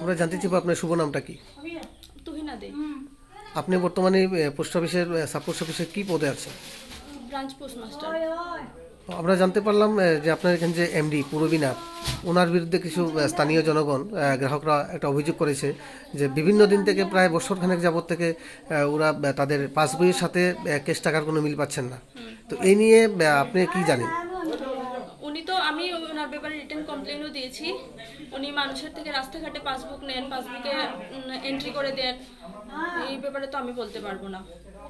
আমরা জানতে চাইবো আপনার শুভ নামটা কি? তুহিনা দে, আপনি বর্তমানে পোস্ট অফিসের সাব পোস্ট অফিসের কি পদে আছেন? Branch postmaster. আমরা জানতে পারলাম যে আপনার এখানে যে এমডি পূরবীনাথ, ওনার বিরুদ্ধে কিছু স্থানীয় জনগণ গ্রাহকরা একটা অভিযোগ করেছে যে বিভিন্ন দিন থেকে প্রায় বছরখানেক যাবত থেকে ওরা তাদের পাসবইয়ের সাথে ক্যাশ টাকার কোনো মিল পাচ্ছেন না। তো এই নিয়ে আপনি কি জানেন? আমি ওনার ব্যাপারে রিটেন কমপ্লেনও দিয়েছি। উনি মানুষের থেকে রাস্তাঘাটে পাসবুক নেন, পাসবুকে এন্ট্রি করে দেন। এই ব্যাপারে তো আমি বলতে পারবো না,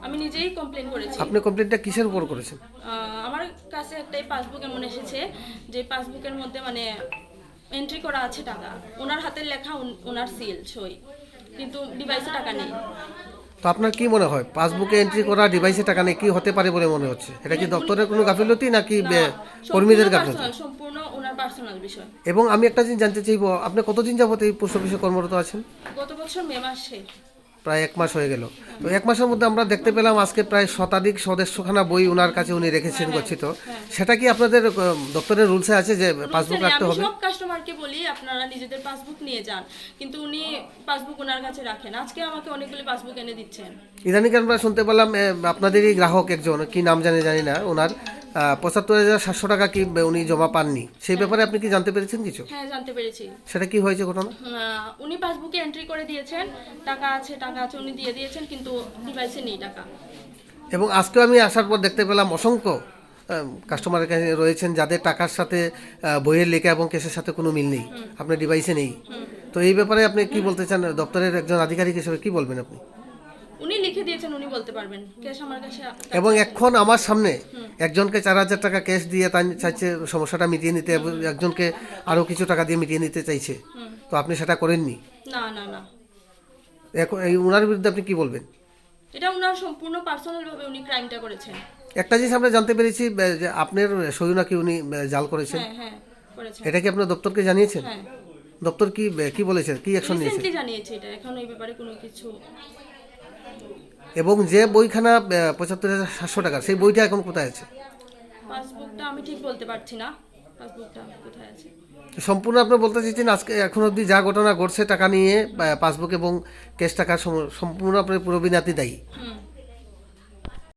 আমি নিজেই কমপ্লেন করেছি। আপনি কমপ্লেনটা কিসের উপর করেছেন? আমার কাছে একটাই পাসবুক এমন এসেছে যে পাসবুকের মধ্যে মানে এন্ট্রি করা আছে টাকা, ওনার হাতের লেখা, ওনার সিল সই, কিন্তু ডিভাইসে টাকা নেই। তো আপনার কি মনে হয় পাসবুকে এন্ট্রি করা ডিভাইসে টাকা নেই কি হতে পারে বলে মনে হচ্ছে? এটা কি দপ্তরের কোনো গাফিলতি নাকি কর্মীদের গাফিলতি? সম্পূর্ণ ওনার পার্সোনাল বিষয়। এবং আমি একটা জিনিস জানতে চাইবো, আপনি কতদিন যাবত এই পোস্ট অফিসে কর্মরত আছেন? গত বছর মে মাসে। প্রায় 1 মাস হয়ে গেল। তো 1 মাসের মধ্যে আমরা দেখতে পেলাম আজকে প্রায় শতাধিক সদস্যখানা বই ওনার কাছে উনি রেখেছেন গচ্ছিত। সেটা কি আপনাদের দপ্তরের রুলসে আছে যে পাসবুক রাখতে হবে? আমি সব কাস্টমারকে বলি আপনারা নিজেদের পাসবুক নিয়ে যান, কিন্তু উনি পাসবুক ওনার কাছে রাখেন। আজকে আমাকে অনেকগুলো পাসবুক এনে দিচ্ছেন। ইদানিং আমরা শুনতে পেলাম আপনাদেরই গ্রাহক একজন, কি নাম জানি না, ওনার ৭৫,৭০০ টাকা কি উনি জমা পাননি, সেই ব্যাপারে আপনি কি জানতে পেরেছেন কিছু? হ্যাঁ, জানতে পেরেছি। সেটা কি হয়েছে ঘটনা? উনি পাসবুকে এন্ট্রি করে দিয়েছেন, টাকা আছে উনি দিয়ে দিয়েছেন, কিন্তু ডিভাইসে নেই টাকা। এবং আজকেও আমি আসার পর দেখতে পেলাম অসংখ্য কাস্টমারের কাছে রয়েছেন যাদের টাকার সাথে বইয়ের লেখা এবং কেসের সাথে কোনো মিল নেই, আপনার ডিভাইসে নেই। তো এই ব্যাপারে আপনি কি বলতে চান? দপ্তরের একজন আধিকারিক হিসেবে কি বলবেন আপনি? উনি লিখে দিয়েছেন, উনি বলতে পারবেন। ক্যাশ আমার কাছে। এবং এখন আমার সামনে একজনকে 4,000 টাকা ক্যাশ দিয়ে তাই চাইছে সমস্যাটা মিটিয়ে নিতে, এবং একজনকে আরও কিছু টাকা দিয়ে মিটিয়ে নিতে চাইছে। তো আপনি সেটা করেননি? না না না। এখন এই ওনার বিরুদ্ধে আপনি কি বলবেন? এটা ওনার সম্পূর্ণ পার্সোনাল ভাবে উনি ক্রাইমটা করেছেন। একটা জিনিস আমরা জানতে পেরেছি যে আপনার সই নাকি উনি জাল করেছেন। হ্যাঁ হ্যাঁ, করেছেন। এটা কি আপনার দপ্তরকে জানিয়েছেন? হ্যাঁ। দপ্তর কি বলেছে, কি অ্যাকশন নিয়েছে? রিসেন্টলি জানিয়েছে এটা, এখন এই ব্যাপারে কোনো কিছু। এবং যে বইখানা ৭৫,৭০০ টাকা, সেই বইটা এখন কোথায় আছে? পাসবুকটা আমি ঠিক বলতে পারছি না, পাসবুকটা কোথায় আছে। সম্পূর্ণ আপনি বলতে চাইছেন আজকে এখন অবধি যা ঘটনা ঘটছে টাকা নিয়ে পাসবুক এবং ক্যাশ টাকা সম্পূর্ণ আপনার পূরবীনাথই দায়ী?